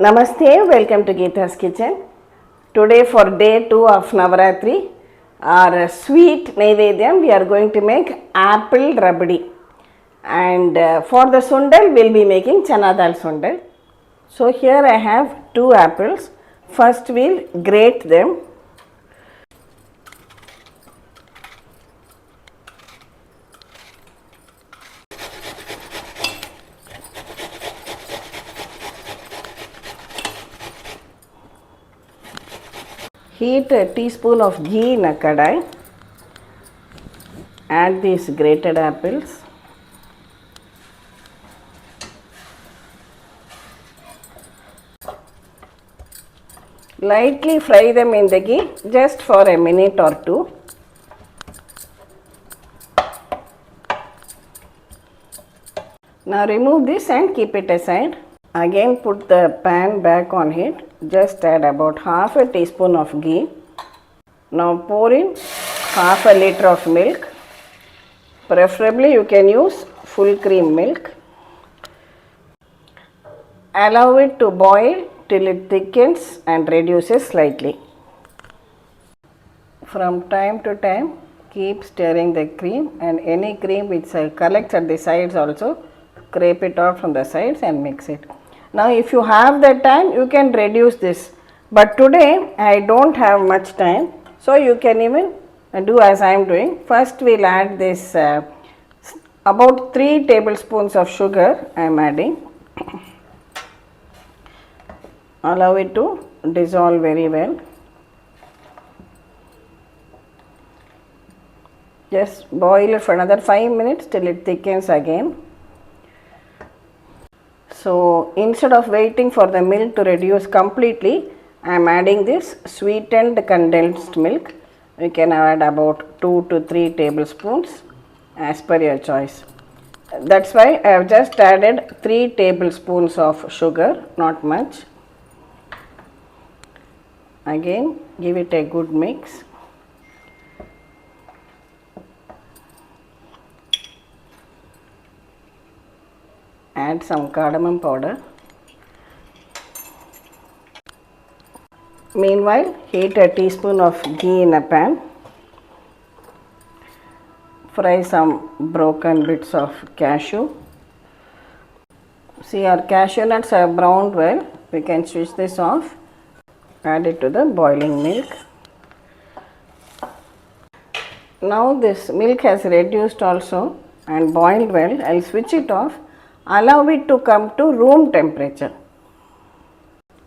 Namaste, welcome to Geeta's Kitchen. Today for day 2 of Navaratri, our sweet Naivedyam, we are going to make apple Rabdi. And for the Sundal, we will be making Channa Dal Sundal. So here I have 2 apples. First we will grate them. Heat a teaspoon of ghee in a kadai. Add these grated apples. Lightly fry them in the ghee just for a minute or two. Now remove this and keep it aside. Again put the pan back on heat. Just add about half a teaspoon of ghee. Now pour in half a liter of milk. Preferably you can use full cream milk. Allow it to boil till it thickens and reduces slightly. From time to time keep stirring the cream, and any cream which collects at the sides also scrape it out from the sides and mix it. Now if you have the time you can reduce this, but today I don't have much time, so you can even do as I am doing. First we will add this about 3 tablespoons of sugar I am adding. Allow it to dissolve very well. Just boil it for another 5 minutes till it thickens again. So instead of waiting for the milk to reduce completely, I am adding this sweetened condensed milk. You can add about 2 to 3 tablespoons as per your choice. That's why I have just added 3 tablespoons of sugar, not much. Again give it a good mix. Add some cardamom powder. Meanwhile, heat a teaspoon of ghee in a pan. Fry some broken bits of cashew. See, our cashew nuts are browned well. We can switch this off. Add it to the boiling milk. Now this milk has reduced also and boiled well. I will switch it off. Allow it to come to room temperature.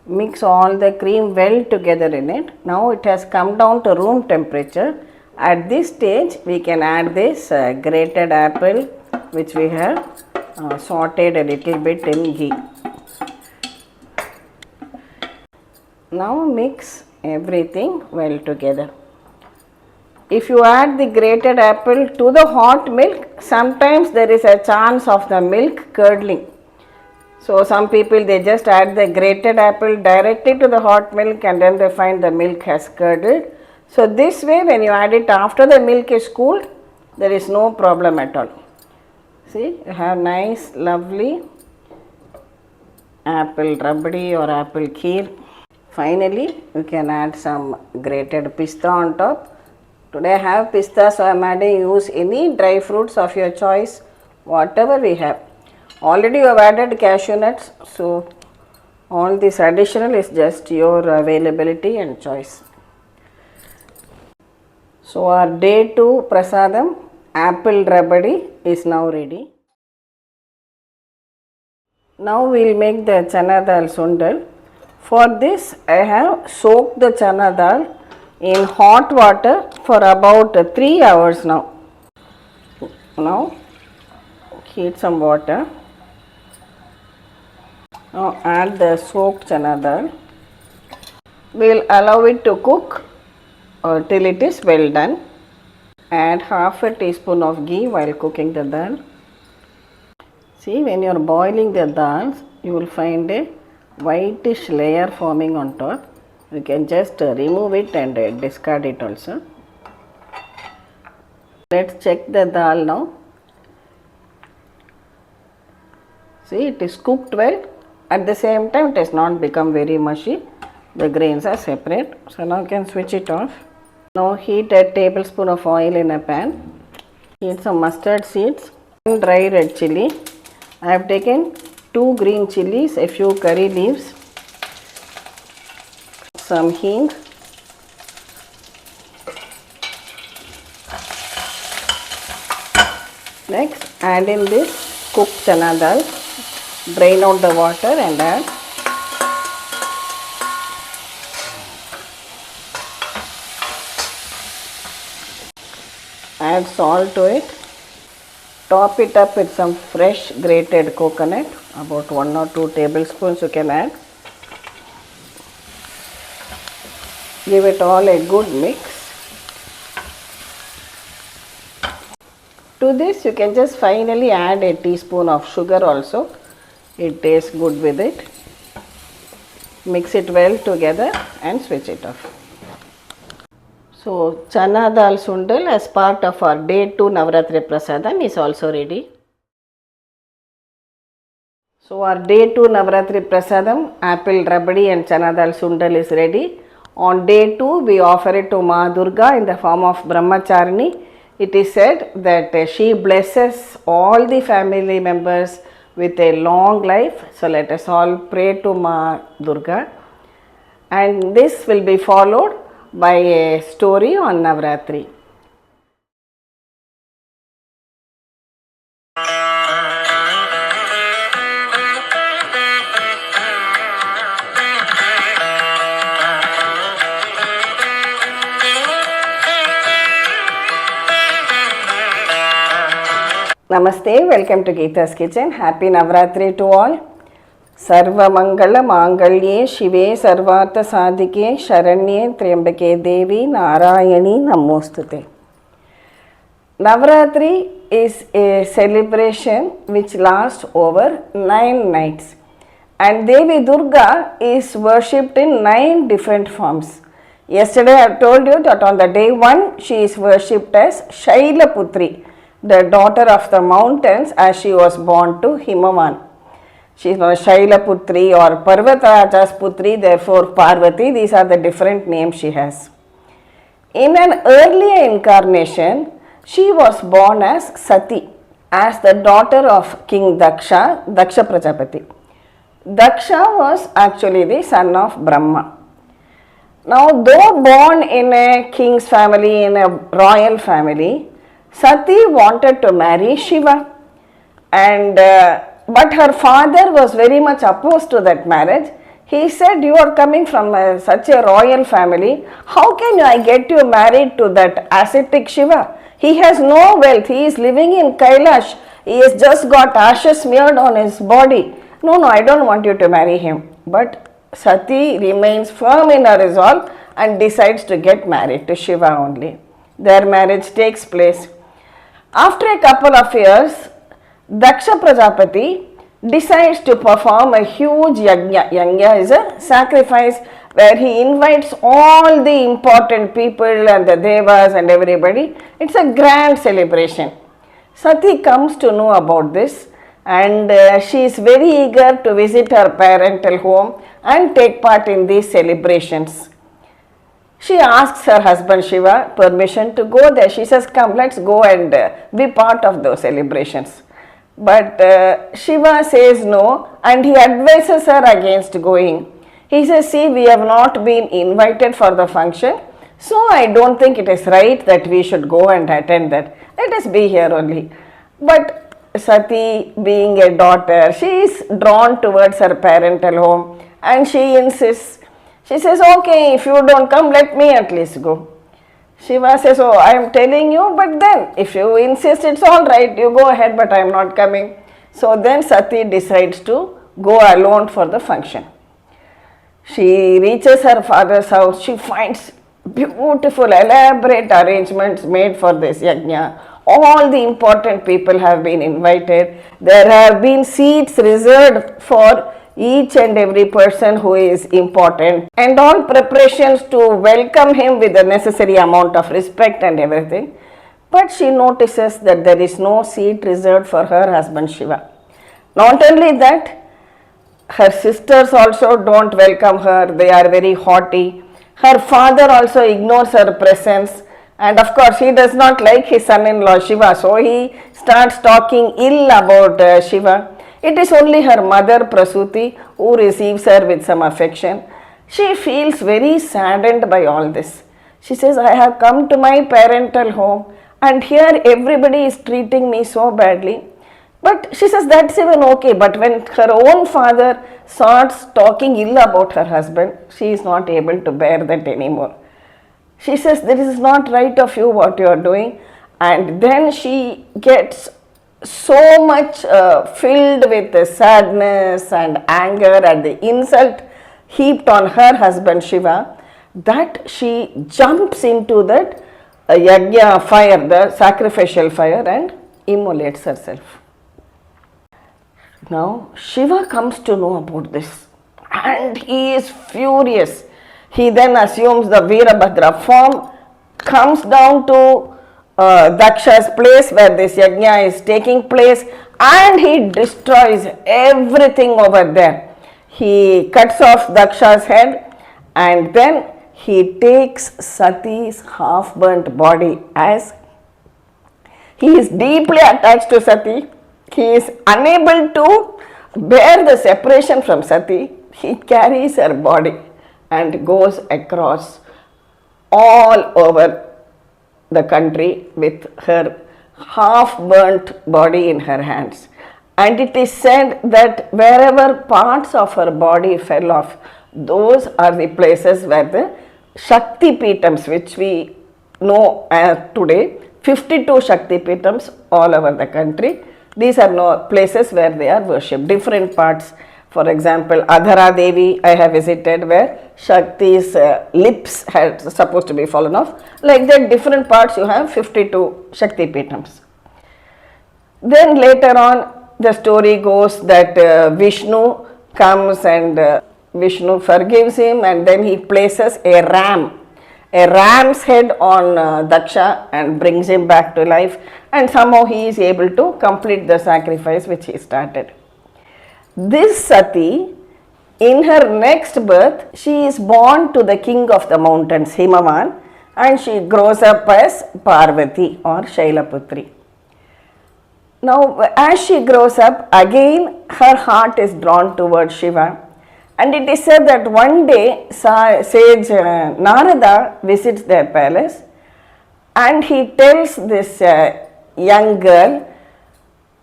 Mix all the cream well together in it. Now it has come down to room temperature. At this stage we can add this grated apple which we have sauteed a little bit in ghee. Now mix everything well together. If you add the grated apple to the hot milk, sometimes there is a chance of the milk curdling. So some people they just add the grated apple directly to the hot milk and then they find the milk has curdled. So this way when you add it after the milk is cooled, there is no problem at all. See, you have nice lovely apple rabdi or apple kheer. Finally, you can add some grated pista on top. Today I have pista, so I am adding, use any dry fruits of your choice, whatever we have. Already you have added cashew nuts, so all this additional is just your availability and choice. So our day 2 Prasadam apple Rabdi is now ready. Now we will make the Channa Dal Sundal. For this I have soaked the Channa Dal in hot water for about 3 hours now. Now heat some water. Now add the soaked Channa Dal. We will allow it to cook till it is well done. Add half a teaspoon of ghee while cooking the dal. See, when you are boiling the dal, you will find a whitish layer forming on top. You can just remove it and discard it also. Let's check the dal now. See, it is cooked well At the same time, it has not become very mushy. The grains are separate. So now you can switch it off. Now heat a tablespoon of oil in a pan. Heat some mustard seeds and dry red chilli. I have taken 2 green chillies, a few curry leaves, some hing, next add in this cooked chana dal, drain out the water and add salt to it. Top it up with some fresh grated coconut, about 1 or 2 tablespoons you can add. Give it all a good mix. To this you can just finally add a teaspoon of sugar also. It tastes good with it. Mix it well together and switch it off. So Channa Dal Sundal as part of our day 2 Navaratri Prasadam is also ready. So our day 2 Navaratri Prasadam, apple, Rabdi and Channa Dal Sundal is ready. On day 2 we offer it to Ma Durga in the form of Brahmacharini. It is said that she blesses all the family members with a long life. So let us all pray to Ma Durga. And this will be followed by a story on Navratri. Namaste, welcome to Geeta's Kitchen. Happy Navratri to all. Sarva Mangala Mangalye Shive Sarvartha Sadhike Sharanye Triambake Devi Narayani Namostute. Navaratri is a celebration which lasts over 9 nights, and Devi Durga is worshipped in 9 different forms. Yesterday I told you that on the day 1 she is worshipped as Shailaputri, the daughter of the mountains, as she was born to Himavan. She is known as Shailaputri or Parvataraja's Putri, therefore Parvati. These are the different names she has. In an earlier incarnation, she was born as Sati, as the daughter of King Daksha Prajapati. Daksha was actually the son of Brahma. Now, though born in a king's family, in a royal family, Sati wanted to marry Shiva, and but her father was very much opposed to that marriage. He said, "You are coming from such a royal family. How can I get you married to that ascetic Shiva? He has no wealth. He is living in Kailash. He has just got ashes smeared on his body. No, I don't want you to marry him." But Sati remains firm in her resolve and decides to get married to Shiva only. Their marriage takes place. After a couple of years, Daksha Prajapati decides to perform a huge yajna. Yajna is a sacrifice where he invites all the important people and the devas and everybody. It's a grand celebration. Sati comes to know about this, and she is very eager to visit her parental home and take part in these celebrations. She asks her husband Shiva permission to go there. She says, "Come, let's go and be part of those celebrations." But Shiva says no, and he advises her against going. He says, "See, we have not been invited for the function, so I don't think it is right that we should go and attend that. Let us be here only." But Sati, being a daughter, she is drawn towards her parental home and she insists. She says, "Okay, if you don't come, let me at least go." Shiva says, "Oh, I am telling you, but then if you insist, it's all right, you go ahead, but I am not coming." So then Sati decides to go alone for the function. She reaches her father's house. She finds beautiful, elaborate arrangements made for this yajna. All the important people have been invited. There have been seats reserved for each and every person who is important, and all preparations to welcome him with the necessary amount of respect and everything. But she notices that there is no seat reserved for her husband Shiva. Not only that, Her sisters also don't welcome her, they are very haughty. Her father also ignores her presence, and of course, he does not like his son in law Shiva, so he starts talking ill about Shiva. It is only her mother Prasuti who receives her with some affection. She feels very saddened by all this. She says, I have come to my parental home, and here everybody is treating me so badly. But she says that's even okay. But when her own father starts talking ill about her husband, she is not able to bear that anymore. She says, this is not right of you what you are doing. And then she gets so much filled with sadness and anger at the insult heaped on her husband Shiva, that she jumps into that yajna fire, the sacrificial fire, and immolates herself. Now Shiva comes to know about this and he is furious. He then assumes the Veerabhadra form, comes down to Daksha's place where this yajna is taking place, and he destroys everything over there. He cuts off Daksha's head, and then he takes Sati's half burnt body, as he is deeply attached to Sati. He is unable to bear the separation from Sati. He carries her body and goes across all over the country with her half burnt body in her hands. And it is said that wherever parts of her body fell off, those are the places where the Shakti Pitams, which we know today, 52 Shakti Pitams all over the country. These are no places where they are worshipped, different parts. For example, Adhara Devi I have visited, where Shakti's lips had supposed to be fallen off. Like that, different parts you have 52 Shakti Pitams. Then later on, the story goes that Vishnu comes and Vishnu forgives him, and then he places a ram's head on Daksha and brings him back to life, and somehow he is able to complete the sacrifice which he started. This Sati, in her next birth, she is born to the king of the mountains, Himavan, and she grows up as Parvati or Shailaputri. Now, as she grows up, again her heart is drawn towards Shiva. And it is said that one day sage Narada visits their palace, and he tells this young girl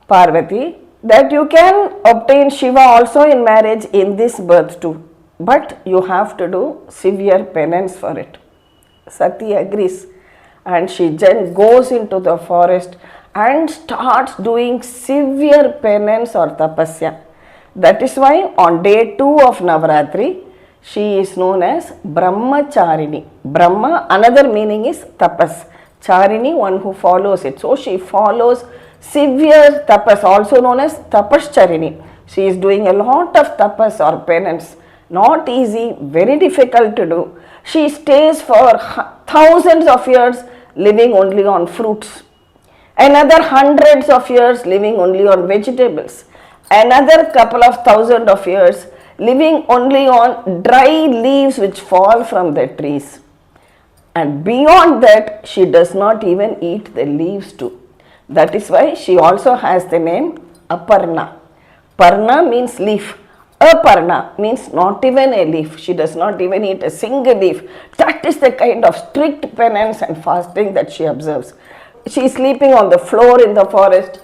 Parvati that you can obtain Shiva also in marriage in this birth too, but you have to do severe penance for it. Sati agrees, and she then goes into the forest and starts doing severe penance or tapasya. That is why on day 2 of Navaratri, she is known as Brahmacharini. Brahma, another meaning is tapas. Charini, one who follows it. So she follows severe tapas, also known as tapascharini. She is doing a lot of tapas or penance. Not easy, very difficult to do. She stays for thousands of years living only on fruits. Another hundreds of years living only on vegetables. Another couple of thousand of years living only on dry leaves which fall from the trees. And beyond that, she does not even eat the leaves too. That is why she also has the name Aparna. Parna means leaf. Aparna means not even a leaf. She does not even eat a single leaf. That is the kind of strict penance and fasting that she observes. She is sleeping on the floor in the forest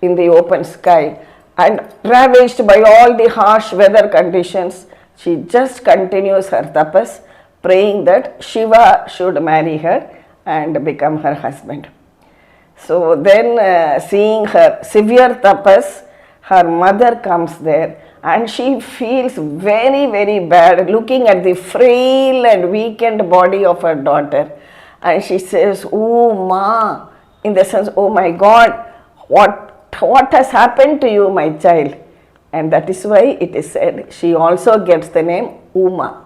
in the open sky, and ravaged by all the harsh weather conditions, she just continues her tapas, praying that Shiva should marry her and become her husband. So then seeing her severe tapas, her mother comes there, and she feels very bad looking at the frail and weakened body of her daughter, and she says, "Oh Ma," in the sense, "Oh my God, what has happened to you, my child?" And that is why it is said she also gets the name Uma,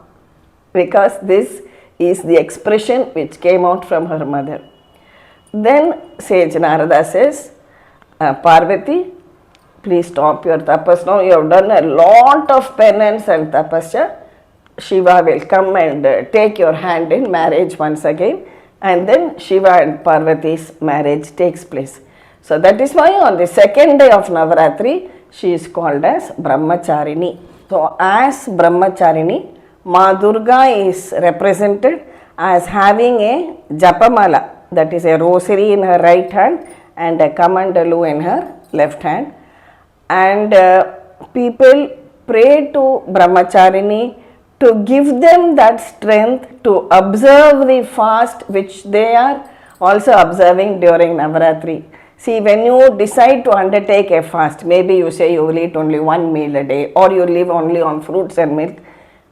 because this is the expression which came out from her mother. Then sage Narada says, "Parvati, please stop your tapas now. You have done a lot of penance and tapasya. Shiva will come and take your hand in marriage once again, and then Shiva and Parvati's marriage takes place. So that is why on the second day of Navaratri, she is called as Brahmacharini. So as Brahmacharini, Ma Durga is represented as having a japamala, that is a rosary in her right hand and a kamandalu in her left hand. And people pray to Brahmacharini to give them that strength to observe the fast which they are also observing during Navaratri. See, when you decide to undertake a fast, maybe you say you will eat only one meal a day or you live only on fruits and milk.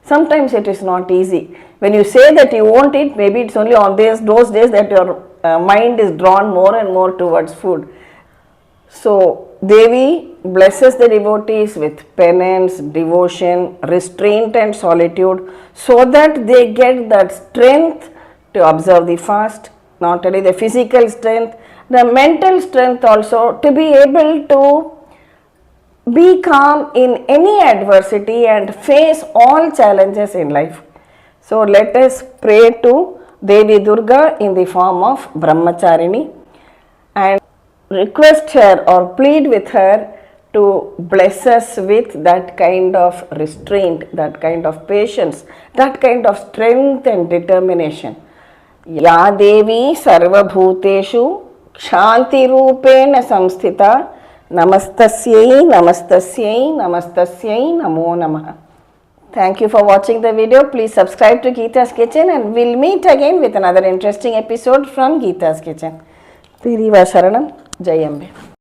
Sometimes it is not easy. When you say that you won't eat, maybe it's only on those days that your mind is drawn more and more towards food. So, Devi blesses the devotees with penance, devotion, restraint and solitude so that they get that strength to observe the fast, not only the physical strength, the mental strength also to be able to be calm in any adversity and face all challenges in life. So, let us pray to Devi Durga in the form of Brahmacharini and request her or plead with her to bless us with that kind of restraint, that kind of patience, that kind of strength and determination. Ya Devi Sarva Bhuteshu Shanti Rupena Samsthita Namastasyai Namastasyai Namastasyai Namo Namaha. Thank you for watching the video. Please subscribe to Geeta's Kitchen and we'll meet again with another interesting episode from Geeta's Kitchen. Piriva Sharanam. Jai Ambe.